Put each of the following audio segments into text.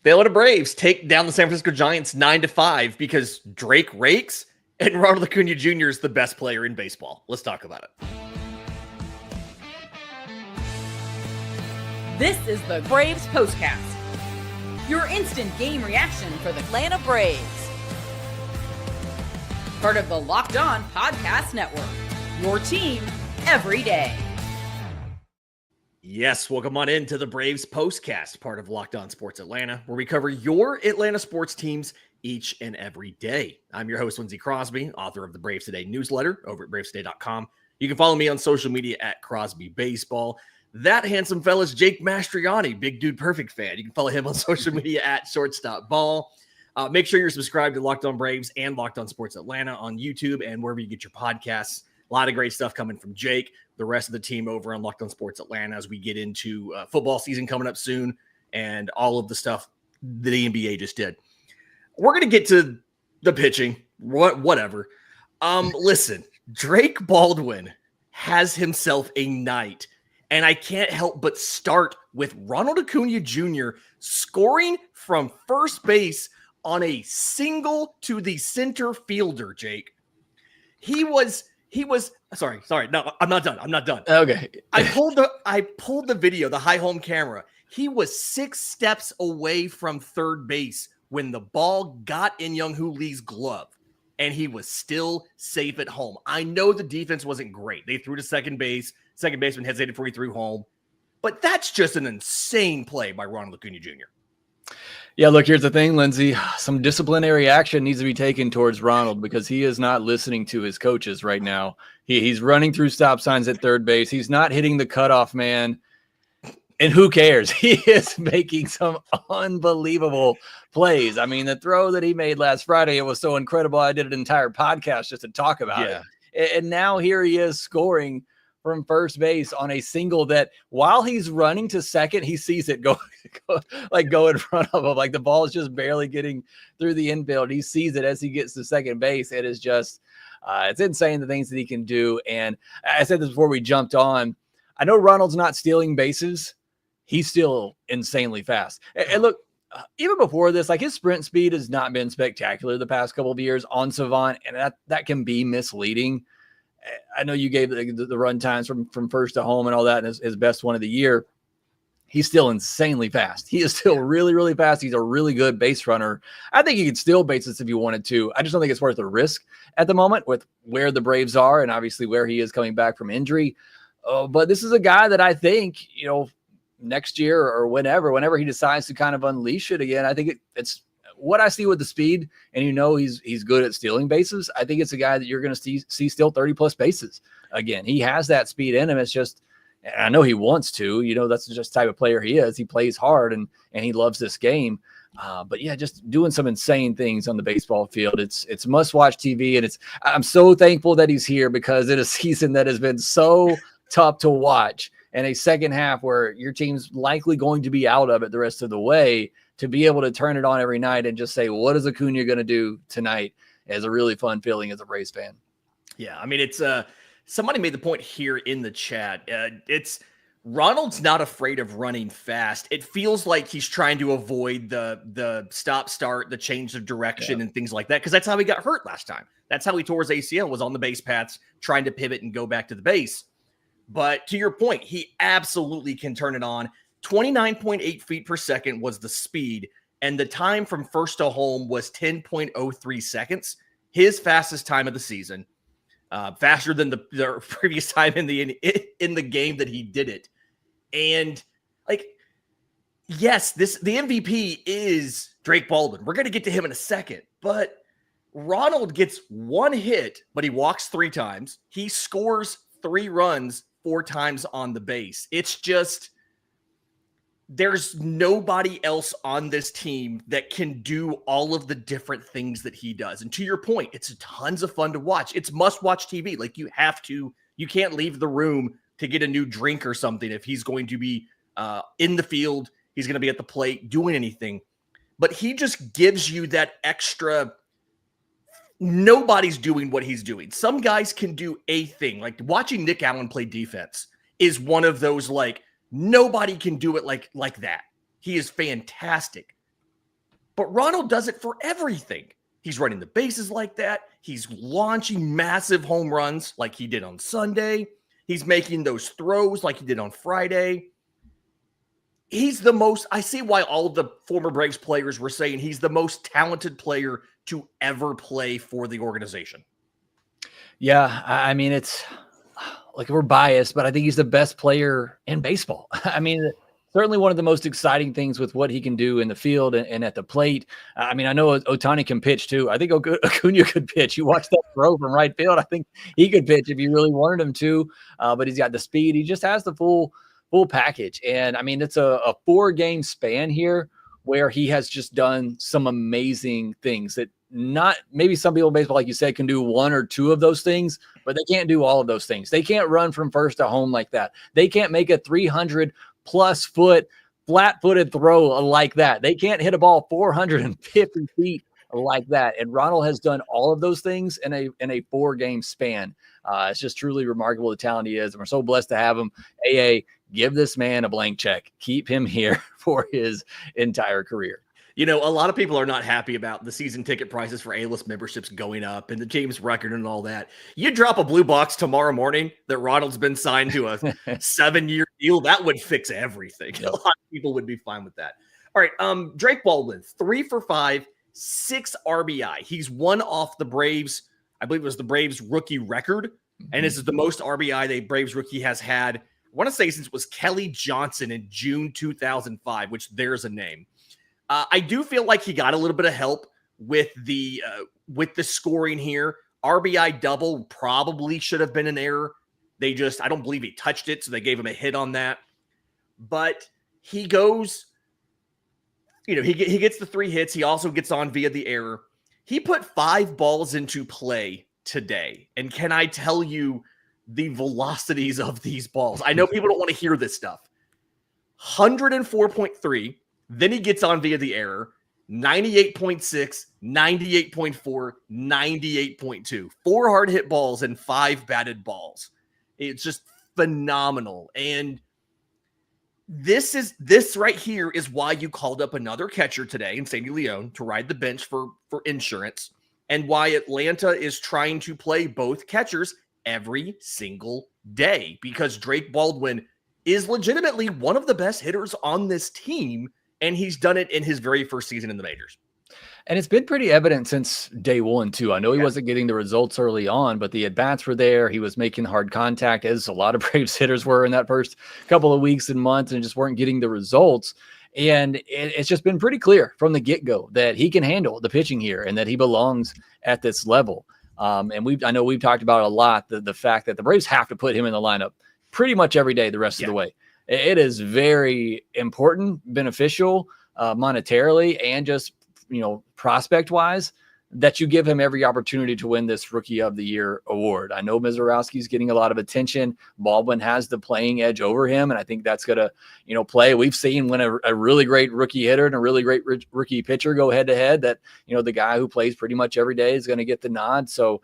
The Atlanta Braves take down the San Francisco Giants 9-5 because Drake rakes and Ronald Acuña Jr. is the best player in baseball. Let's talk about it. This is the Braves Postcast, your instant game reaction for the Atlanta Braves. Part of the Locked On Podcast Network, your team every day. Yes, welcome on into the Braves Postcast, part of Locked On Sports Atlanta, where we cover your Atlanta sports teams each and every day. I'm your host, Lindsay Crosby, author of the Braves Today newsletter over at bravestoday.com. You can follow me on social media at Crosby Baseball. That handsome fella's Jake Mastroianni, Big Dude Perfect fan. You can follow him on social media at Shortstop Ball. Make sure you're subscribed to Locked On Braves and Locked On Sports Atlanta on YouTube and wherever you get your podcasts. A lot of great stuff coming from Jake, the rest of the team over on Locked On Sports Atlanta as we get into football season coming up soon and all of the stuff that the NBA just did. We're going to get to the pitching, whatever. Listen, Drake Baldwin has himself a night, and I can't help but start with Ronald Acuña Jr. scoring from first base on a single to the center fielder, Jake. He was sorry. No, I'm not done. Okay. I pulled the video, the high home camera. He was 6 steps away from third base when the ball got in Young-Hoo Lee's glove, and he was still safe at home. I know the defense wasn't great. They threw to second base. Second baseman hesitated before he threw home. But that's just an insane play by Ronald Acuña Jr. Yeah, look, here's the thing, Lindsay. Some disciplinary action needs to be taken towards Ronald because he is not listening to his coaches right now. He's running through stop signs at third base. He's not hitting the cutoff man. And who cares? He is making some unbelievable plays. I mean, the throw that he made last Friday, it was so incredible. I did an entire podcast just to talk about it. And now here he is scoring from first base on a single that while he's running to second, he sees it go in front of him. Like the ball is just barely getting through the infield. He sees it as he gets to second base. It is just, it's insane the things that he can do. And I said this before we jumped on. I know Ronald's not stealing bases. He's still insanely fast. And look, even before this, like his sprint speed has not been spectacular the past couple of years on Savant, and that can be misleading. I know you gave the run times from first to home and all that, and his best one of the year. He's still insanely fast. He is still really, really fast. He's a really good base runner. I think he could steal bases if he wanted to. I just don't think it's worth the risk at the moment with where the Braves are and obviously where he is coming back from injury. But this is a guy that I think, next year or whenever he decides to kind of unleash it again, I think it's what I see with the speed, and he's good at stealing bases. I think it's a guy that you're going to see steal 30-plus bases again. He has that speed in him. It's just, I know he wants to. That's just the type of player he is. He plays hard, and he loves this game. But yeah, just doing some insane things on the baseball field. It's must-watch TV, and I'm so thankful that he's here because in a season that has been so tough to watch and a second half where your team's likely going to be out of it the rest of the way, to be able to turn it on every night and just say, what is Acuña going to do tonight is a really fun feeling as a Braves fan. Yeah, I mean, it's somebody made the point here in the chat. It's Ronald's not afraid of running fast. It feels like he's trying to avoid the stop-start, the change of direction and things like that, because that's how he got hurt last time. That's how he tore his ACL, was on the base paths, trying to pivot and go back to the base. But to your point, he absolutely can turn it on. 29.8 feet per second was the speed, and the time from first to home was 10.03 seconds. His fastest time of the season, faster than the previous time in the game that he did it. And yes, the MVP is Drake Baldwin. We're going to get to him in a second, but Ronald gets 1 hit, but he walks 3 times. He scores 3 runs 4 times on the base. It's just, there's nobody else on this team that can do all of the different things that he does. And to your point, it's tons of fun to watch. It's must-watch TV. Like, you can't leave the room to get a new drink or something if he's going to be in the field, he's going to be at the plate doing anything. But he just gives you that extra. Nobody's doing what he's doing. Some guys can do a thing. Like watching Nick Allen play defense is one of those, like, nobody can do it like that. He is fantastic. But Ronald does it for everything. He's running the bases like that. He's launching massive home runs like he did on Sunday. He's making those throws like he did on Friday. He's the most, I see why all of the former Braves players were saying he's the most talented player to ever play for the organization. Yeah, I mean, it's like we're biased, but I think he's the best player in baseball. I mean, certainly one of the most exciting things with what he can do in the field and at the plate. I mean, I know Ohtani can pitch too. I think Acuña could pitch. You watch that throw from right field. I think he could pitch if you really wanted him to, but he's got the speed. He just has the full package. And I mean, it's a 4-game span here where he has just done some amazing things that not maybe some people in baseball, like you said, can do 1 or 2 of those things, but they can't do all of those things. They can't run from first to home like that. They can't make a 300+ foot flat-footed throw like that. They can't hit a ball 450 feet like that. And Ronald has done all of those things in a 4-game span. It's just truly remarkable the talent he is. And we're so blessed to have him. Give this man a blank check. Keep him here for his entire career. You know, a lot of people are not happy about the season ticket prices for A-list memberships going up and the James record and all that. You drop a blue box tomorrow morning that Ronald's been signed to a 7-year deal, that would fix everything. Yep. A lot of people would be fine with that. All right, Drake Baldwin, 3 for 5, 6 RBI. He's one off the Braves. I believe it was the Braves rookie record. And this is the most RBI the Braves rookie has had. I want to say since it was Kelly Johnson in June 2005, which there's a name. I do feel like he got a little bit of help with the scoring here. RBI double probably should have been an error. I don't believe he touched it, so they gave him a hit on that. But he goes, he gets the 3 hits. He also gets on via the error. He put 5 balls into play today. And can I tell you the velocities of these balls? I know people don't want to hear this stuff. 104.3. Then he gets on via the error, 98.6, 98.4, 98.2. 4 hard hit balls and 5 batted balls. It's just phenomenal. And this right here is why you called up another catcher today in Sandy Leon to ride the bench for insurance, and why Atlanta is trying to play both catchers every single day, because Drake Baldwin is legitimately one of the best hitters on this team. And he's done it in his very first season in the majors. And it's been pretty evident since day one, too. I know he wasn't getting the results early on, but the at-bats were there. He was making hard contact, as a lot of Braves hitters were in that first couple of weeks and months, and just weren't getting the results. And it's just been pretty clear from the get-go that he can handle the pitching here and that he belongs at this level. And I know we've talked about a lot, the fact that the Braves have to put him in the lineup pretty much every day the rest of the way. It is very important, beneficial, monetarily, and just, prospect wise, that you give him every opportunity to win this Rookie of the Year award. I know Mizorowski's getting a lot of attention. Baldwin has the playing edge over him, and I think that's going to, play. We've seen when a really great rookie hitter and a really great rookie pitcher go head to head that, the guy who plays pretty much every day is going to get the nod. So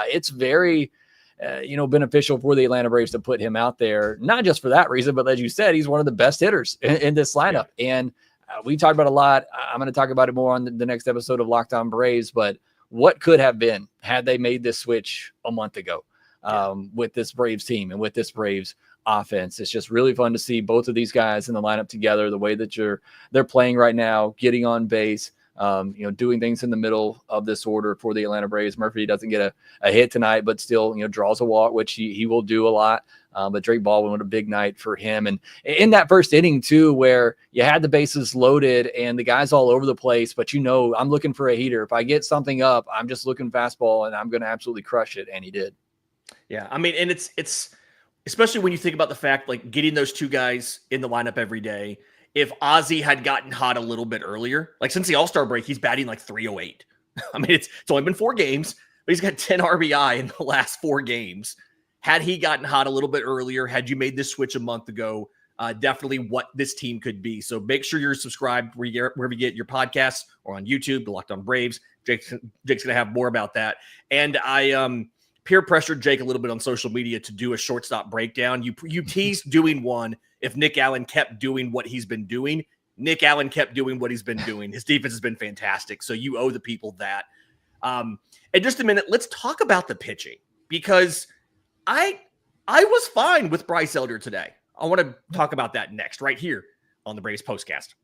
it's very beneficial for the Atlanta Braves to put him out there, not just for that reason, but as you said, he's one of the best hitters in this lineup. Yeah. And we talked about a lot. I'm going to talk about it more on the next episode of Locked On Braves, but what could have been had they made this switch a month ago with this Braves team and with this Braves offense. It's just really fun to see both of these guys in the lineup together, the way that they're playing right now, getting on base, doing things in the middle of this order for the Atlanta Braves. Murphy doesn't get a hit tonight, but still, draws a walk, which he will do a lot. But Drake Baldwin, what a big night for him. And in that first inning too, where you had the bases loaded and the guys all over the place, but I'm looking for a heater. If I get something up, I'm just looking fastball and I'm going to absolutely crush it. And he did. Yeah. I mean, and it's especially when you think about the fact, like getting those 2 guys in the lineup every day. If Ozzie had gotten hot a little bit earlier, like since the All-Star break, he's batting like 308. I mean, it's only been 4 games, but he's got 10 RBI in the last 4 games. Had he gotten hot a little bit earlier, had you made this switch a month ago, definitely what this team could be. So make sure you're subscribed wherever you get your podcasts or on YouTube, the Locked On Braves. Jake's going to have more about that. And I peer pressured Jake a little bit on social media to do a shortstop breakdown. You teased doing one if Nick Allen kept doing what he's been doing. Nick Allen kept doing what he's been doing. His defense has been fantastic. So you owe the people that. In just a minute, let's talk about the pitching, because I was fine with Bryce Elder today. I want to talk about that next, right here on the Braves Postcast.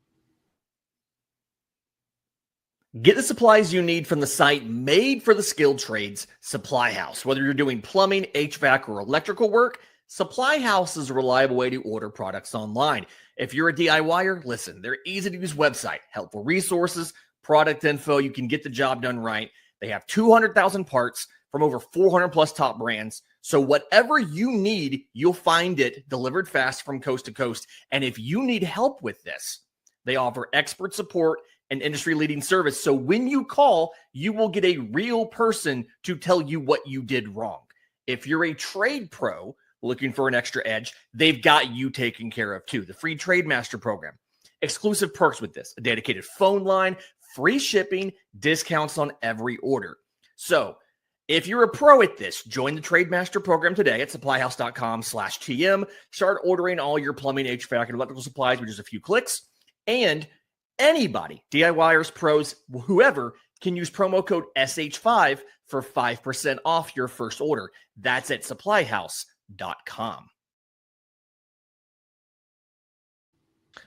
Get the supplies you need from the site made for the skilled trades, Supply House. Whether you're doing plumbing, HVAC, or electrical work, Supply House is a reliable way to order products online. If you're a DIYer, listen, they're easy-to-use website, helpful resources, product info. You can get the job done right. They have 200,000 parts from over 400 plus top brands. So whatever you need, you'll find it delivered fast from coast to coast. And if you need help with this, they offer expert support and industry-leading service. So when you call, you will get a real person to tell you what you did wrong. If you're a trade pro looking for an extra edge, they've got you taken care of too. The free Trade Master program, exclusive perks with this, a dedicated phone line, free shipping, discounts on every order. So if you're a pro at this, join the Trade Master program today at supplyhouse.com/TM. Start ordering all your plumbing, HVAC, and electrical supplies with just a few clicks. And anybody, DIYers, pros, whoever, can use promo code SH5 for 5% off your first order. That's at supplyhouse.com.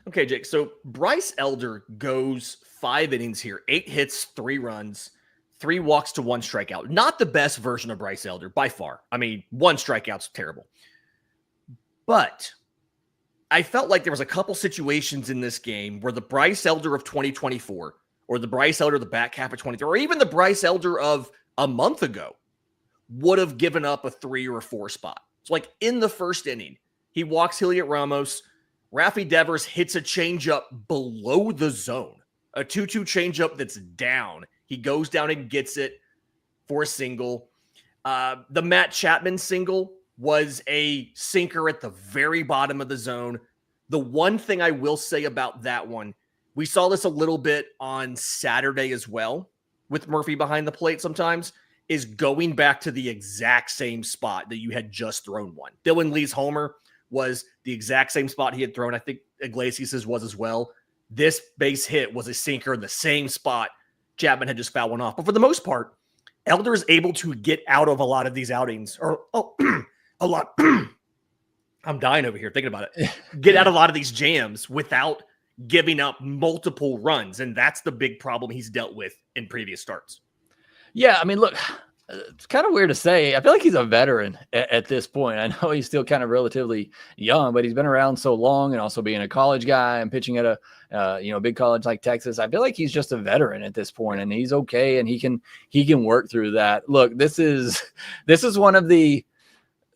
Okay, Jake, so Bryce Elder goes 5 innings here, 8 hits, 3 runs, 3 walks to 1 strikeout. Not the best version of Bryce Elder by far. I mean, 1 strikeout's terrible. But I felt like there was a couple situations in this game where the Bryce Elder of 2024 or the Bryce Elder of the back half of 23 or even the Bryce Elder of a month ago would have given up a 3 or a 4 spot. So like in the first inning, he walks Heliot Ramos. Rafi Devers hits a changeup below the zone, a 2-2 changeup that's down. He goes down and gets it for a single. The Matt Chapman single was a sinker at the very bottom of the zone. The one thing I will say about that one, we saw this a little bit on Saturday as well with Murphy behind the plate sometimes, is going back to the exact same spot that you had just thrown one. Dylan Lee's homer was the exact same spot he had thrown. I think Iglesias' was as well. This base hit was a sinker in the same spot Chapman had just fouled one off. But for the most part, Elder is able to get out of a lot of these outings, or a lot. I'm dying over here thinking about it. Get out of a lot of these jams without giving up multiple runs. And that's the big problem he's dealt with in previous starts. Yeah, I mean, look, it's kind of weird to say. I feel like he's a veteran at this point. I know he's still kind of relatively young, but he's been around so long, and also being a college guy and pitching at a big college like Texas. I feel like he's just a veteran at this point, and he's okay, and he can work through that. Look, this is one of the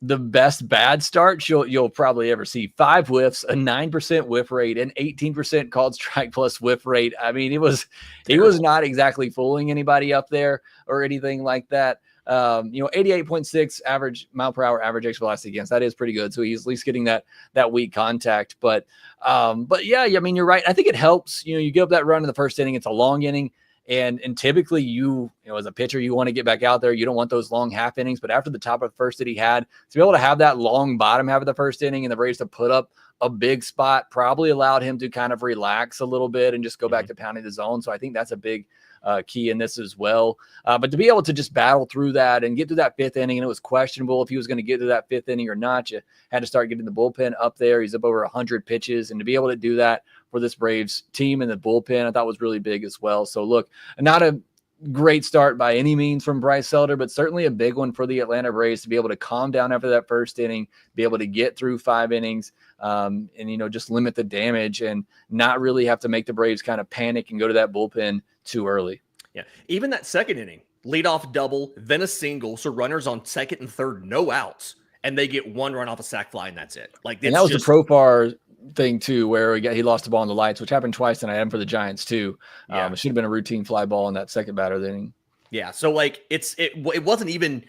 best bad starts you'll probably ever see. 5 whiffs, a 9% whiff rate, an 18% called strike plus whiff rate. I mean, he was not exactly fooling anybody up there or anything like that. 88.6 average mile per hour average extra velocity against. That is pretty good. So he's at least getting that weak contact. But yeah, I mean, you're right. I think it helps. You give up that run in the first inning. It's a long inning. And typically you as a pitcher, you want to get back out there. You don't want those long half innings, but after the top of the first that he had, to be able to have that long bottom half of the first inning and the Braves to put up a big spot probably allowed him to kind of relax a little bit and just go back to pounding the zone. So I think that's a big key in this as well. But to be able to just battle through that and get to that 5th inning, and it was questionable if he was going to get to that 5th inning or not. You had to start getting the bullpen up there. He's up over 100 pitches, and to be able to do that for this Braves team in the bullpen, I thought was really big as well. So look, not a great start by any means from Bryce Elder, but certainly a big one for the Atlanta Braves to be able to calm down after that first inning, be able to get through 5 innings, and just limit the damage and not really have to make the Braves kind of panic and go to that bullpen too early. Yeah, even that second inning, leadoff double, then a single, so runners on second and third, no outs, and they get 1 run off a sac fly, and that's it. And that was the Profar thing too, where he lost the ball in the lights, which happened twice tonight for the Giants too. Yeah. It should have been a routine fly ball in that second batter inning. Yeah, so it wasn't even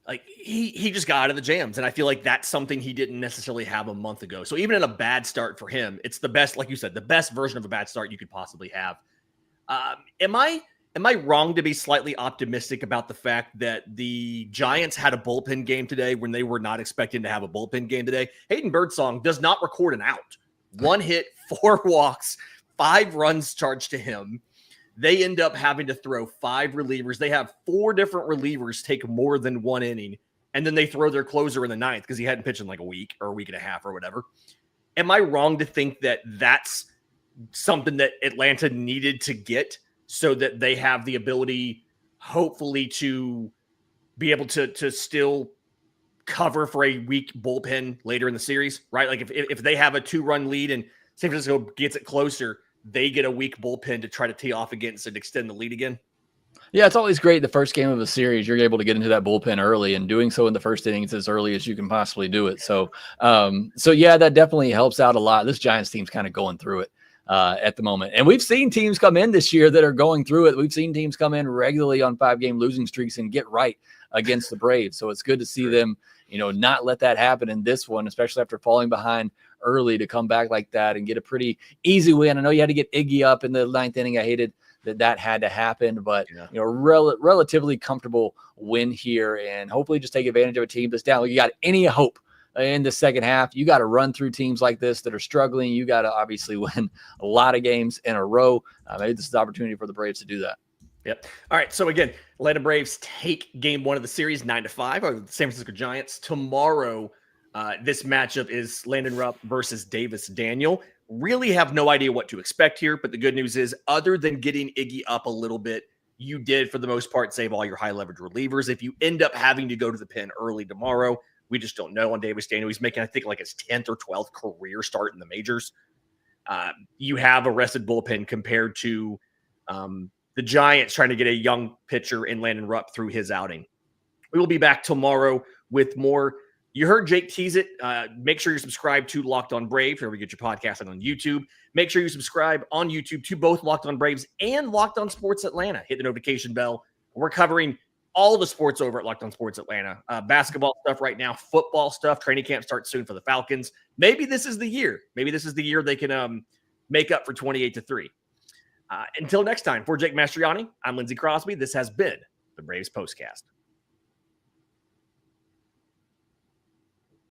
like he just got out of the jams, and I feel like that's something he didn't necessarily have a month ago. So even in a bad start for him, it's the best, like you said, the best version of a bad start you could possibly have. Am I wrong to be slightly optimistic about the fact that the Giants had a bullpen game today when they were not expecting to have a bullpen game today? Hayden Birdsong does not record an out. 1 hit, 4 walks, 5 runs charged to him. They end up having to throw 5 relievers. They have 4 different relievers take more than 1 inning, and then they throw their closer in the 9th because he hadn't pitched in like a week or a week and a half or whatever. Am I wrong to think that that's something that Atlanta needed to get so that they have the ability, hopefully, to be able to still cover for a weak bullpen later in the series, right? Like if they have a 2-run lead and San Francisco gets it closer, they get a weak bullpen to try to tee off against and extend the lead again. Yeah, it's always great the first game of a series, you're able to get into that bullpen early, and doing so in the first innings as early as you can possibly do it. So yeah, that definitely helps out a lot. This Giants team's kind of going through it at the moment. And we've seen teams come in this year that are going through it. We've seen teams come in regularly on 5-game losing streaks and get right against the Braves. So it's good to see them, not let that happen in this one, especially after falling behind early, to come back like that and get a pretty easy win. I know you had to get Iggy up in the 9th inning. I hated that had to happen, but relatively comfortable win here, and hopefully just take advantage of a team that's down. You got any hope in the second half, you got to run through teams like this that are struggling. You got to obviously win a lot of games in a row. Maybe this is the opportunity for the Braves to do that. Yep. All right. So again, Atlanta Braves take game 1 of the series 9-5 over the San Francisco Giants. Tomorrow, this matchup is Landon Rupp versus Davis Daniel. Really have no idea what to expect here, but the good news is, other than getting Iggy up a little bit, you did, for the most part, save all your high leverage relievers. If you end up having to go to the pen early tomorrow, we just don't know on Davis Daniel. He's making, I think, like his 10th or 12th career start in the majors. You have a rested bullpen compared to the Giants trying to get a young pitcher in Landon Rupp through his outing. We will be back tomorrow with more. You heard Jake tease it. Make sure you're subscribed to Locked On Braves, wherever you get your podcast, and on YouTube. Make sure you subscribe on YouTube to both Locked On Braves and Locked On Sports Atlanta. Hit the notification bell. We're covering all the sports over at Locked On Sports Atlanta. Basketball stuff right now, football stuff. Training camp starts soon for the Falcons. Maybe this is the year. Maybe this is the year they can make up for 28-3. Until next time, for Jake Mastroianni, I'm Lindsay Crosby. This has been the Braves Postcast.